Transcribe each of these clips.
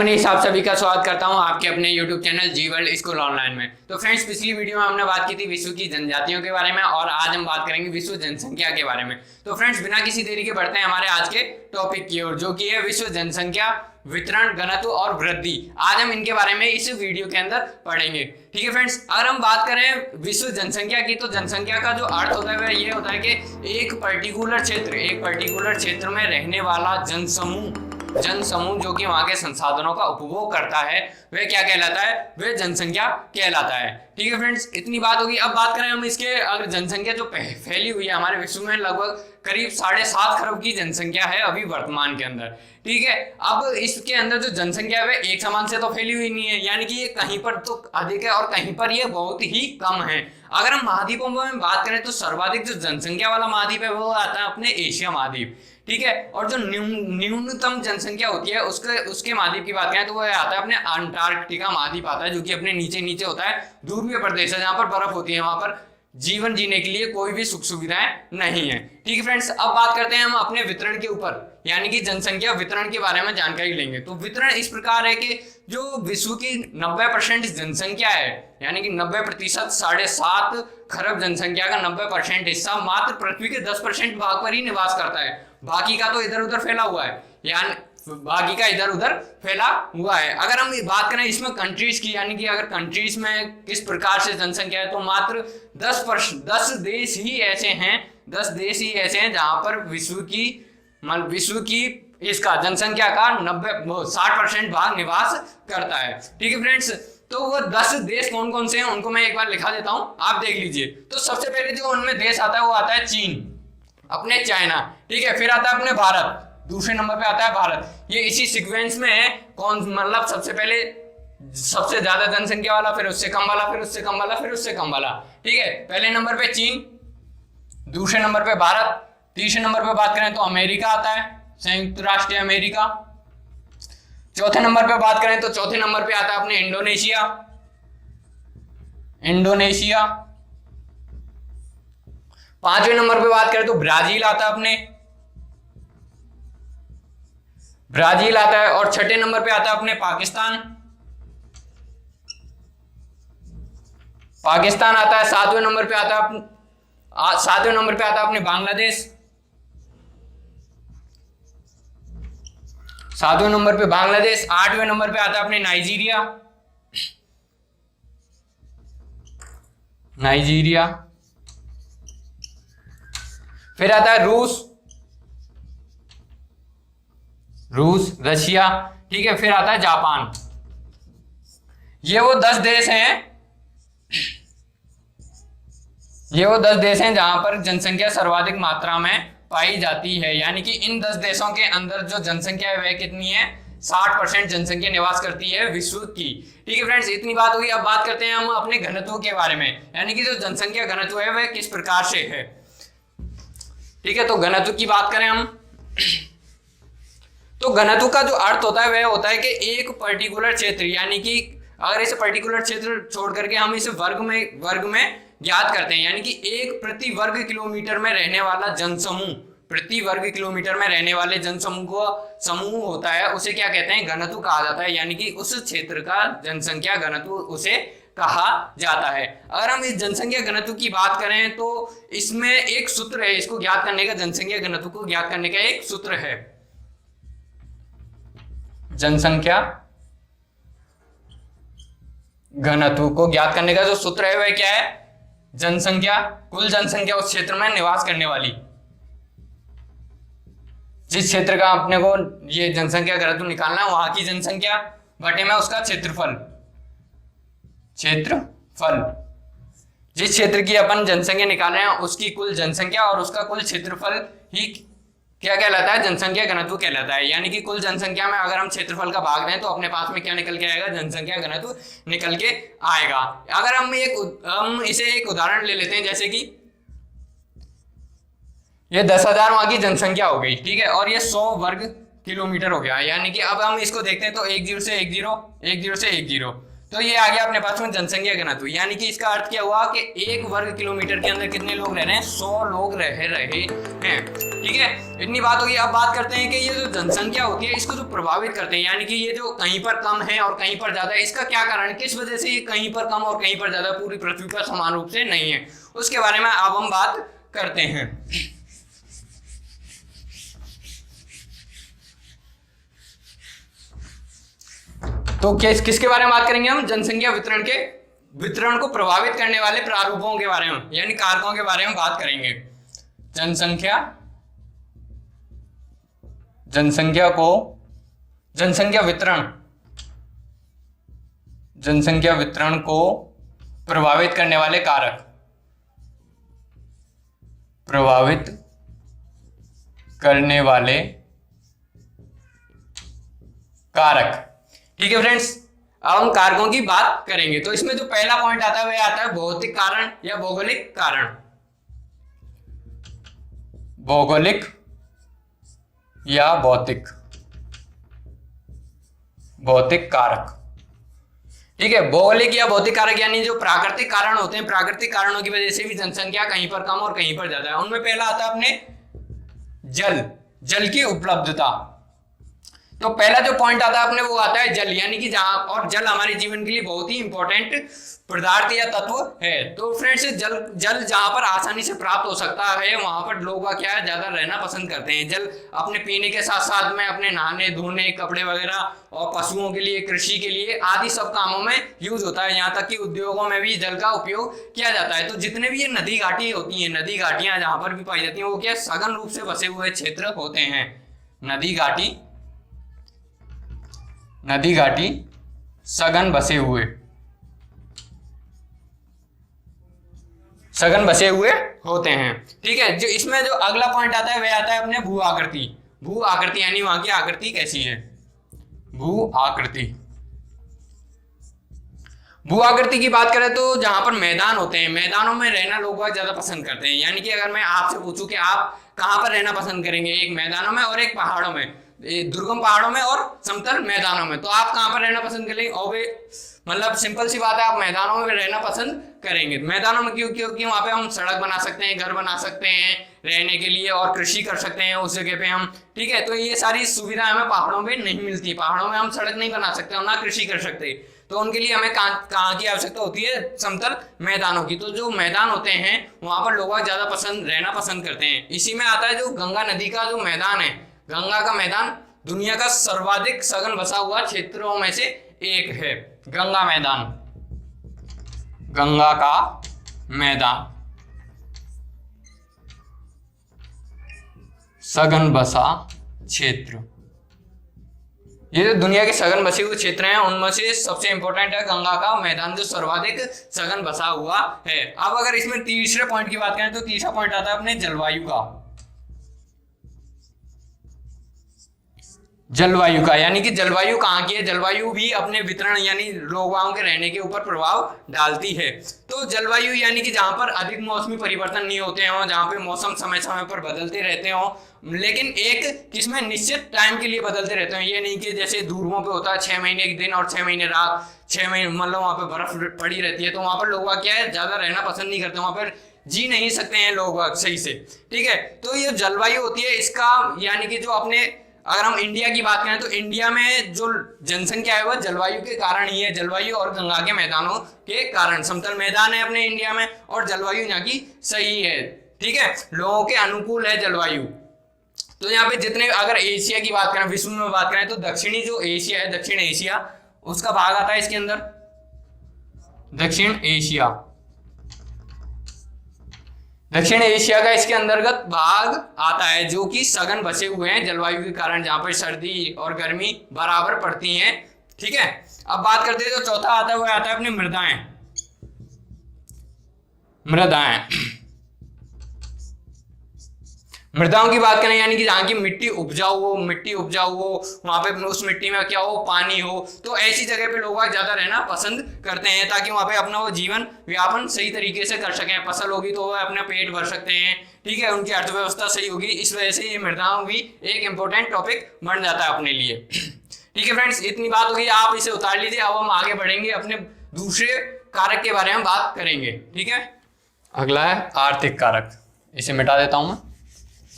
मनीष, आप सभी का स्वागत करता हूं आपके अपने YouTube चैनल जी वर्ल्ड स्कूल ऑनलाइन में। तो फ्रेंड्स, पिछली वीडियो में हमने बात की थी विश्व की जनजातियों के बारे में और आज हम बात करेंगे विश्व जनसंख्या के बारे में। तो फ्रेंड्स, बिना किसी देरी के बढ़ते हैं हमारे आज के टॉपिक की ओर, जो कि है विश्व जनसंख्या, वितरण, घनत्व और वृद्धि। आज हम इनके बारे में इस वीडियो के अंदर पढ़ेंगे। ठीक है फ्रेंड्स, अगर हम बात करें विश्व जनसंख्या की, तो जनसंख्या का जो अर्थ होता है वह ये होता है कि एक पर्टिकुलर क्षेत्र में रहने वाला जनसमूह जो कि वहां के संसाधनों का उपभोग करता है, वह क्या कहलाता है? वह जनसंख्या कहलाता है। ठीक है फ्रेंड्स, इतनी बात होगी। अब बात करें हम इसके, अगर जनसंख्या जो फैली हुई है हमारे विश्व में, लगभग करीब 7.5 खरब की जनसंख्या है अभी वर्तमान के अंदर। ठीक है, अब इसके अंदर जो जनसंख्या है एक समान से तो फैली हुई नहीं है, यानी कि ये कहीं पर तो अधिक है और कहीं पर ये बहुत ही कम है। अगर हम महाद्वीपों में बात करें तो सर्वाधिक जो जनसंख्या वाला महाद्वीप है वो आता है अपने एशिया महाद्वीप। ठीक है, और जो न्यूनतम जनसंख्या होती है उसके महाद्वीप की बात करें तो वह आता है अपने अंटार्कटिका महाद्वीप आता है, जो कि अपने नीचे होता है, ध्रुवीय प्रदेश है जहां पर बर्फ होती है, वहां पर जीवन जीने के लिए कोई भी सुख सुविधाएं नहीं है। ठीक है फ्रेंड्स, अब बात करते हैं हम अपने वितरण के ऊपर, यानी कि जनसंख्या वितरण के बारे में जानकारी लेंगे। तो वितरण इस प्रकार है कि जो विश्व की 90% जनसंख्या है, यानी कि 90%, 7.5 खरब जनसंख्या का 90% हिस्सा मात्र पृथ्वी के 10% भाग पर ही निवास करता है। बाकी का तो इधर उधर फैला हुआ है, अगर हम बात करें इसमें कंट्रीज की, यानी कि अगर कंट्रीज में किस प्रकार से जनसंख्या है, तो मात्र 10 देश ही ऐसे हैं जहां पर विश्व की इसका जनसंख्या का 60% भाग निवास करता है। ठीक है फ्रेंड्स, तो वो 10 देश कौन कौन से हैं उनको मैं एक बार लिखा देता हूं, आप देख लीजिए। तो सबसे पहले जो उनमें देश आता है वो आता है चीन, अपने चाइना। ठीक है, फिर आता है अपने भारत, दूसरे नंबर पे आता है भारत। ये इसी सीक्वेंस में है, मतलब सबसे पहले सबसे ज्यादा जनसंख्या वाला, फिर उससे कम वाला, फिर उससे कम वाला, फिर उससे कम वाला। ठीक है, पहले नंबर पे चीन, दूसरे नंबर पे भारत, तीसरे नंबर पे बात करें तो अमेरिका आता है, संयुक्त राष्ट्र अमेरिका। चौथे नंबर पे बात करें तो चौथे नंबर पे आता है अपने इंडोनेशिया। पांचवें नंबर पे बात करें तो ब्राजील आता है और छठे नंबर पे आता है अपने पाकिस्तान आता है। सातवें नंबर पे आता है अपने बांग्लादेश। सातवें नंबर पे बांग्लादेश। आठवें नंबर पे आता है अपने नाइजीरिया। फिर आता है रूस, रशिया। ठीक है, फिर आता है जापान। ये वो 10 देश हैं जहां पर जनसंख्या सर्वाधिक मात्रा में पाई जाती है, यानी कि इन 10 देशों के अंदर जो जनसंख्या है वह कितनी है? 60% जनसंख्या निवास करती है विश्व की। ठीक है फ्रेंड्स, इतनी बात होगी। अब बात करते हैं हम अपने घनत्व के बारे में, यानी कि जो जनसंख्या घनत्व है वह किस प्रकार से है। ठीक है, तो घनत्व की बात करें हम, तो घनत्व का जो अर्थ होता है वह होता है कि एक पर्टिकुलर क्षेत्र, यानी कि अगर इसे पर्टिकुलर क्षेत्र छोड़ करके हम इसे वर्ग में ज्ञात करते हैं, यानी कि एक प्रति वर्ग किलोमीटर में रहने वाला जनसमूह को समूह होता है, उसे क्या कहते हैं? घनत्व कहा जाता है, यानी कि उस क्षेत्र का जनसंख्या घनत्व उसे कहा जाता है। अगर हम इस जनसंख्या घनत्व की बात करें तो इसमें एक सूत्र है, इसको ज्ञात करने का, जनसंख्या घनत्व को ज्ञात करने का एक सूत्र है। जनसंख्या घनत्व को ज्ञात करने का जो सूत्र है वह क्या है? कुल जनसंख्या उस क्षेत्र में निवास करने वाली, जिस क्षेत्र का अपने को ये जनसंख्या घनत्व निकालना है, वहां की जनसंख्या बटे में उसका क्षेत्रफल। जिस क्षेत्र की अपन जनसंख्या निकाल रहे हैं उसकी कुल जनसंख्या और उसका कुल क्षेत्रफल ही क्या कहलाता है? जनसंख्या घनत्व कहलाता है। यानी कि कुल जनसंख्या में अगर हम क्षेत्रफल का भाग दें तो अपने पास में क्या निकल के आएगा? जनसंख्या घनत्व निकल के आएगा। अगर हम इसे एक उदाहरण ले लेते हैं, जैसे कि ये 10,000 वहां की जनसंख्या हो गई, ठीक है, और ये 100 वर्ग किलोमीटर हो गया। यानी कि अब हम इसको देखते हैं तो 10 से 10, तो ये आ गया अपने पास में जनसंख्या घनत्व। यानी कि इसका अर्थ क्या हुआ कि 1 वर्ग किलोमीटर के अंदर कितने लोग रह रहे हैं? 100 लोग रह रहे हैं। ठीक है, इतनी बात होगी। अब बात करते हैं कि ये जो जनसंख्या होती है इसको जो प्रभावित करते हैं, यानी कि ये जो कहीं पर कम है और कहीं पर ज्यादा है, इसका क्या कारण है, किस वजह से ये कहीं पर कम और कहीं पर ज्यादा पूरी पृथ्वी पर समान रूप से नहीं है, उसके बारे में अब हम बात करते हैं। तो किसके बारे में बात करेंगे हम, जनसंख्या वितरण को प्रभावित करने वाले प्रारूपों के बारे में, यानी कारकों के बारे में बात करेंगे। जनसंख्या वितरण को प्रभावित करने वाले कारक। ठीक है फ्रेंड्स, अब हम कारकों की बात करेंगे। तो इसमें जो पहला पॉइंट आता है वह आता है भौतिक कारण या भौगोलिक कारण। भौगोलिक या भौतिक कारक। ठीक है, भौगोलिक या भौतिक कारक यानी जो प्राकृतिक कारण होते हैं, प्राकृतिक कारणों की वजह से भी जनसंख्या कहीं पर कम और कहीं पर ज्यादा है। उनमें पहला आता है अपने जल की उपलब्धता। तो पहला जो पॉइंट आता है अपने वो आता है जल, यानी कि जहां, और जल हमारे जीवन के लिए बहुत ही इंपॉर्टेंट पदार्थ या तत्व है। तो फ्रेंड्स, जल जहां पर आसानी से प्राप्त हो सकता है वहां पर लोग क्या है, ज्यादा रहना पसंद करते हैं। जल अपने पीने के साथ साथ में अपने नहाने धोने, कपड़े वगैरह, और पशुओं के लिए, कृषि के लिए आदि सब कामों में यूज होता है। यहाँ तक कि उद्योगों में भी जल का उपयोग किया जाता है। तो जितने भी ये नदी घाटी होती है, नदी घाटियां जहां पर भी पाई जाती है, वो क्या सघन रूप से बसे हुए क्षेत्र होते हैं। नदी घाटी सघन बसे हुए होते हैं। ठीक है, जो इसमें जो अगला पॉइंट आता है वह आता है अपने भू आकृति, यानी वहां की आकृति कैसी है। भू आकृति की बात करें तो जहां पर मैदान होते हैं, मैदानों में रहना लोग बहुत ज्यादा पसंद करते हैं। यानी कि अगर मैं आपसे पूछूं कि आप कहां पर रहना पसंद करेंगे, एक मैदानों में और एक पहाड़ों में, दुर्गम पहाड़ों में और समतल मैदानों में, तो आप कहां पर रहना पसंद करेंगे। और मतलब सिंपल सी बात है, आप मैदानों में रहना पसंद करेंगे। मैदानों में क्योंकि वहां पे हम सड़क बना सकते हैं, घर बना सकते हैं रहने के लिए, और कृषि कर सकते हैं उस जगह पे हम। ठीक है, तो ये सारी सुविधाएं हमें पहाड़ों में नहीं मिलती। पहाड़ों में हम सड़क नहीं बना सकते और ना कृषि कर सकते, तो उनके लिए हमें कहाँ की आवश्यकता होती है, समतल मैदानों की। तो जो मैदान होते हैं वहां पर लोग ज्यादा रहना पसंद करते हैं। इसी में आता है जो गंगा नदी का जो मैदान है, गंगा का मैदान दुनिया का सर्वाधिक सघन बसा हुआ क्षेत्रों में से एक है। गंगा का मैदान सघन बसा क्षेत्र, ये जो दुनिया के सघन बसे हुए क्षेत्र हैं उनमें से सबसे इंपॉर्टेंट है गंगा का मैदान, जो सर्वाधिक सघन बसा हुआ है। अब अगर इसमें तीसरे पॉइंट की बात करें तो तीसरा पॉइंट आता है अपने जलवायु का, यानी कि जलवायु कहाँ की है। जलवायु भी अपने वितरण यानी लोगों के रहने के ऊपर प्रभाव डालती है। तो जलवायु यानी कि जहाँ पर अधिक मौसमी परिवर्तन नहीं होते हों, जहाँ पे मौसम समय समय पर बदलते रहते हों, लेकिन एक किसमें निश्चित टाइम के लिए बदलते रहते हैं। ये नहीं कि जैसे ध्रुवों पे होता है 6 महीने एक दिन और 6 महीने रात, 6 महीने मतलब वहाँ पे बर्फ पड़ी रहती है, तो वहाँ पर लोग क्या है ज्यादा रहना पसंद नहीं करते, वहाँ पर जी नहीं सकते हैं लोग सही से। ठीक है, तो ये जलवायु होती है इसका, यानी कि जो अपने अगर हम इंडिया की बात करें तो इंडिया में जो जनसंख्या है वह जलवायु के कारण ही है, जलवायु और गंगा के मैदानों के कारण। समतल मैदान है अपने इंडिया में और जलवायु यहाँ की सही है। ठीक है, लोगों के अनुकूल है जलवायु। तो यहाँ पे जितने, अगर एशिया की बात करें, विश्व में बात करें, तो दक्षिणी जो एशिया है, दक्षिण एशिया उसका भाग आता है इसके अंदर, दक्षिण एशिया का इसके अंतर्गत भाग आता है, जो कि सघन बसे हुए हैं जलवायु के कारण, जहां पर सर्दी और गर्मी बराबर पड़ती हैं। ठीक है, अब बात करते हैं तो चौथा आता है वो आता है अपने मृदाओं की बात करें, यानी कि जहाँ की मिट्टी उपजाऊ हो, वहां पे उस मिट्टी में क्या हो, पानी हो, तो ऐसी जगह पे लोग ज्यादा रहना पसंद करते हैं, ताकि वहां पे अपना वो जीवन व्यापन सही तरीके से कर सकें। फसल होगी तो वो अपना पेट भर सकते हैं। ठीक है, उनकी अर्थव्यवस्था सही होगी। इस वजह से ये मृदाओं भी एक इंपॉर्टेंट टॉपिक बन जाता है अपने लिए। ठीक है फ्रेंड्स, इतनी बात होगी, आप इसे उतार लीजिए। अब हम आगे बढ़ेंगे, अपने दूसरे कारक के बारे में बात करेंगे। ठीक है, अगला है आर्थिक कारक, इसे मिटा देता हूं मैं।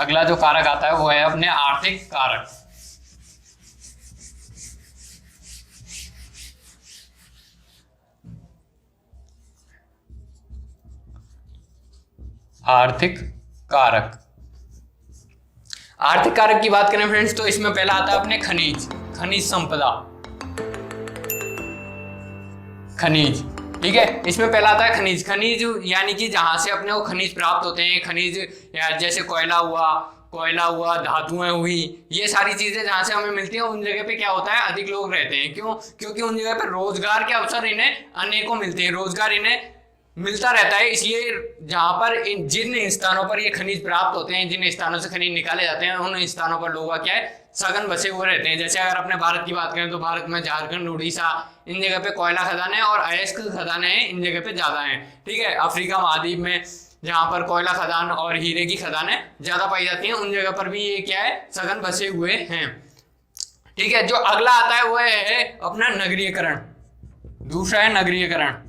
अगला जो कारक आता है वो है अपने आर्थिक कारक। आर्थिक कारक, आर्थिक कारक की बात करें फ्रेंड्स तो इसमें पहला आता है अपने खनिज, खनिज संपदा, खनिज। ठीक है, इसमें पहला आता है खनिज। खनिज यानी कि जहां से अपने को खनिज प्राप्त होते हैं, खनिज जैसे कोयला हुआ, धातुएं हुई, ये सारी चीजें जहां से हमें मिलती हैं उन जगह पे क्या होता है, अधिक लोग रहते हैं। क्यों? क्योंकि उन जगह पे रोजगार के अवसर इन्हें अनेकों मिलते हैं, रोजगार इन्हें मिलता रहता है। इसलिए जहां पर जिन स्थानों पर ये खनिज प्राप्त होते हैं, जिन स्थानों से खनिज निकाले जाते हैं, उन स्थानों पर लोग क्या है, सघन बसे हुए रहते हैं। जैसे अगर अपने भारत की बात करें तो भारत में झारखंड, उड़ीसा, इन जगह पे कोयला खदान है और अयस्क खदान है, इन जगह पे ज्यादा है। ठीक है, अफ्रीका महाद्वीप में जहां पर कोयला खदान और हीरे की खदानें ज्यादा पाई जाती हैं, उन जगह पर भी ये क्या है, सघन बसे हुए हैं। ठीक है, जो अगला आता है वो है अपना नगरीयकरण। दूसरा है नगरीयकरण।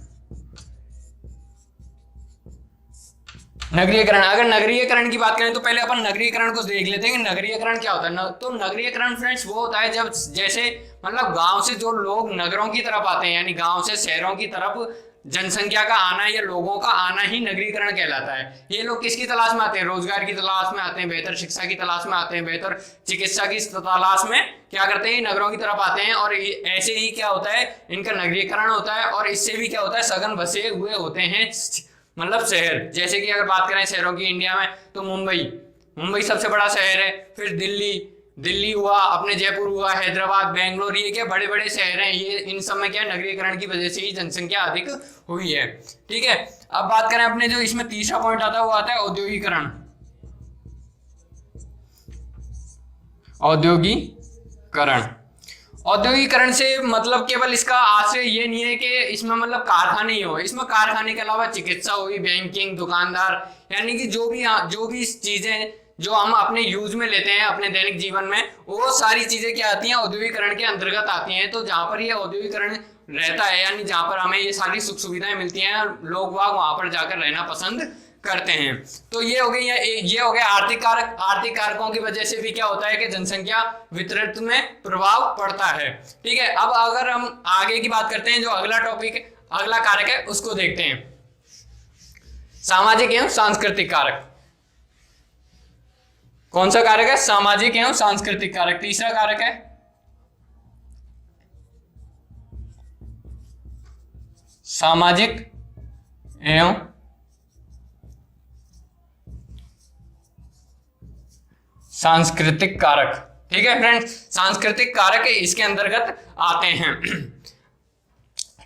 नगरीयकरण, अगर नगरीयकरण की बात करें तो पहले अपन नगरीयकरण को देख लेते हैं कि नगरीयकरण क्या होता है। तो नगरीयकरण फ्रेंड्स वो होता है जब जैसे मतलब गांव से जो लोग नगरों की तरफ आते हैं, यानी गांव से शहरों की तरफ जनसंख्या का आना या लोगों का आना ही नगरीकरण कहलाता है। ये लोग किसकी तलाश में आते हैं? रोजगार की तलाश में आते हैं, बेहतर शिक्षा की तलाश में आते हैं, बेहतर चिकित्सा की तलाश में क्या करते हैं, नगरों की तरफ आते हैं। और ऐसे ही क्या होता है, इनका नगरीकरण होता है। और इससे भी क्या होता है, सघन बसे हुए होते हैं मतलब शहर। जैसे कि अगर बात करें शहरों की इंडिया में तो मुंबई सबसे बड़ा शहर है। फिर दिल्ली हुआ, अपने जयपुर हुआ, हैदराबाद, बेंगलोर, ये क्या बड़े बड़े शहर हैं। ये इन सब में क्या नगरीकरण की वजह से ही जनसंख्या अधिक हुई है। ठीक है, अब बात करें अपने जो इसमें तीसरा पॉइंट आता है वो आता है औद्योगिकरण। औद्योगिकरण से मतलब केवल इसका आशय ये नहीं है कि इसमें मतलब कारखाने ही हो, इसमें कारखाने के अलावा चिकित्सा हुई, बैंकिंग, दुकानदार, यानी कि जो भी चीजें जो हम अपने यूज में लेते हैं अपने दैनिक जीवन में, वो सारी चीजें क्या आती हैं, औद्योगिकरण के अंतर्गत आती हैं। तो जहां पर ये औद्योगिकरण रहता है, यानी जहां पर हमें ये सारी सुख सुविधाएं मिलती हैं, लोग वहां पर जाकर रहना पसंद करते हैं। तो ये हो गया आर्थिक कारक। आर्थिक कारकों की वजह से भी क्या होता है कि जनसंख्या वितरण में प्रभाव पड़ता है। ठीक है, अब अगर हम आगे की बात करते हैं, जो अगला कारक है उसको देखते हैं, सामाजिक एवं सांस्कृतिक कारक। कौन सा कारक है? सामाजिक एवं सांस्कृतिक कारक। तीसरा कारक है सामाजिक एवं सांस्कृतिक कारक। ठीक है फ्रेंड्स, सांस्कृतिक कारक इसके अंतर्गत आते हैं।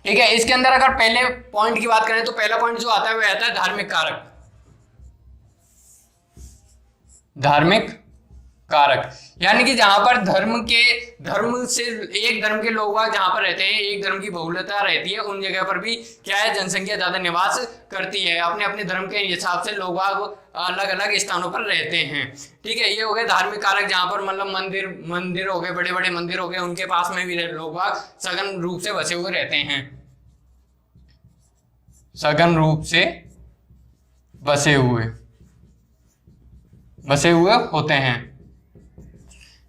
ठीक है, इसके अंदर अगर पहले पॉइंट की बात करें तो पहला पॉइंट जो आता है वह आता है धार्मिक कारक। धार्मिक कारक यानी कि जहां पर धर्म से एक धर्म के लोग जहां पर रहते हैं, एक धर्म की बहुलता रहती है, उन जगह पर भी क्या है, जनसंख्या ज्यादा निवास करती है। अपने अपने धर्म के हिसाब से लोग अलग अलग स्थानों पर रहते हैं। ठीक है, ये हो गए धार्मिक कारक, जहां पर मतलब मंदिर हो गए, बड़े बड़े मंदिर हो गए, उनके पास में भी लोग सघन रूप से बसे हुए रहते हैं, सघन रूप से बसे हुए होते हैं।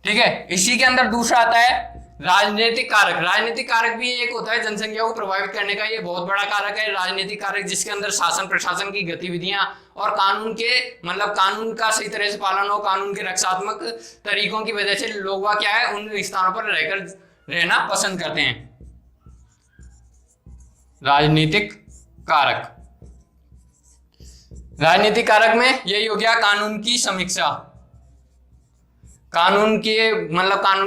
ठीक है, इसी के अंदर दूसरा आता है राजनीतिक कारक। राजनीतिक कारक भी एक होता है जनसंख्या को प्रभावित करने का, ये बहुत बड़ा कारक है राजनीतिक कारक, जिसके अंदर शासन प्रशासन की गतिविधियां और कानून का सही तरह से पालन हो, कानून के रक्षात्मक तरीकों की वजह से लोग क्या है, उन स्थानों पर रहना पसंद करते हैं। राजनीतिक कारक में यही हो गया कानून की समीक्षा, कानून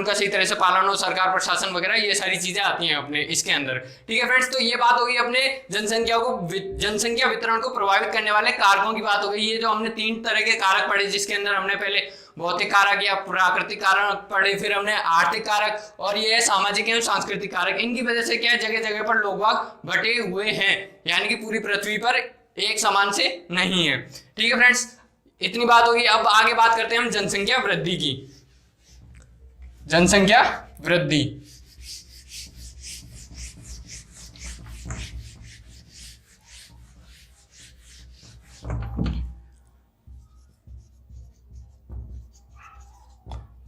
का सही तरह से पालन हो, सरकार प्रशासन वगैरह, ये सारी चीजें आती हैं अपने इसके अंदर। ठीक है फ्रेंड्स, तो ये बात होगी अपने जनसंख्या वितरण को प्रभावित करने वाले कारकों की बात हो गई। ये जो हमने 3 तरह के कारक पढ़े, जिसके अंदर हमने पहले भौतिक कारक या प्राकृतिक कारक पढ़े, फिर हमने आर्थिक कारक, और ये है सामाजिक एवं सांस्कृतिक कारक। इनकी वजह से क्या है, जगह जगह पर लोग बटे हुए हैं, यानी कि पूरी पृथ्वी पर एक समान से नहीं है। ठीक है फ्रेंड्स, इतनी बात होगी। अब आगे बात करते हैं हम जनसंख्या वृद्धि की। जनसंख्या वृद्धि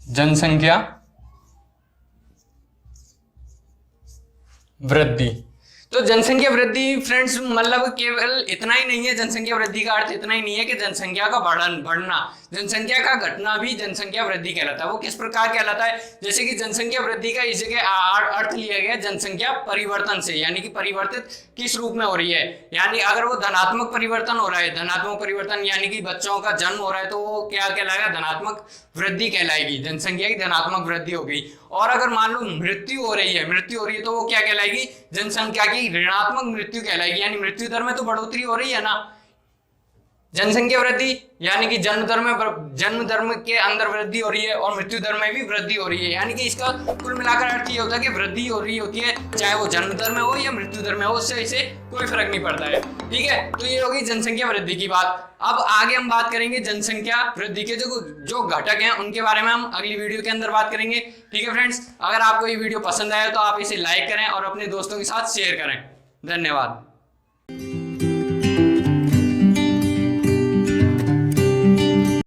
जनसंख्या वृद्धि। तो जनसंख्या वृद्धि फ्रेंड्स मतलब केवल इतना ही नहीं है, जनसंख्या वृद्धि का अर्थ इतना ही नहीं है कि जनसंख्या का बढ़ना, जनसंख्या का घटना भी जनसंख्या वृद्धि कहलाता है। वो किस प्रकार कहलाता है, जैसे कि जनसंख्या वृद्धि का इस जगह अर्थ लिया गया जनसंख्या परिवर्तन से, यानी कि परिवर्तित किस रूप में हो रही है, यानी अगर वो धनात्मक परिवर्तन हो रहा है, धनात्मक परिवर्तन यानी कि बच्चों का जन्म हो रहा है, तो वो क्या कहलाएगा, धनात्मक वृद्धि कहलाएगी, जनसंख्या की धनात्मक वृद्धि होगी। और अगर मान लो मृत्यु हो रही है तो वो क्या कहलाएगी, जनसंख्या की ऋणात्मक मृत्यु कहलाएगी, यानी मृत्यु दर में तो बढ़ोतरी हो रही है ना। जनसंख्या वृद्धि यानी कि जन्म दर के अंदर वृद्धि हो रही है और मृत्यु दर में भी वृद्धि हो रही है, यानी कि इसका कुल मिलाकर अर्थ ये होता है कि वृद्धि हो रही होती है, चाहे वो जन्म दर में हो या मृत्यु दर में हो, उससे इसे कोई फर्क नहीं पड़ता है। ठीक है, तो ये होगी जनसंख्या वृद्धि की बात। अब आगे हम बात करेंगे जनसंख्या वृद्धि के जो घटक हैं उनके बारे में हम अगली वीडियो के अंदर बात करेंगे। ठीक है फ्रेंड्स, अगर आपको ये वीडियो पसंद आया तो आप इसे लाइक करें और अपने दोस्तों के साथ शेयर करें। धन्यवाद।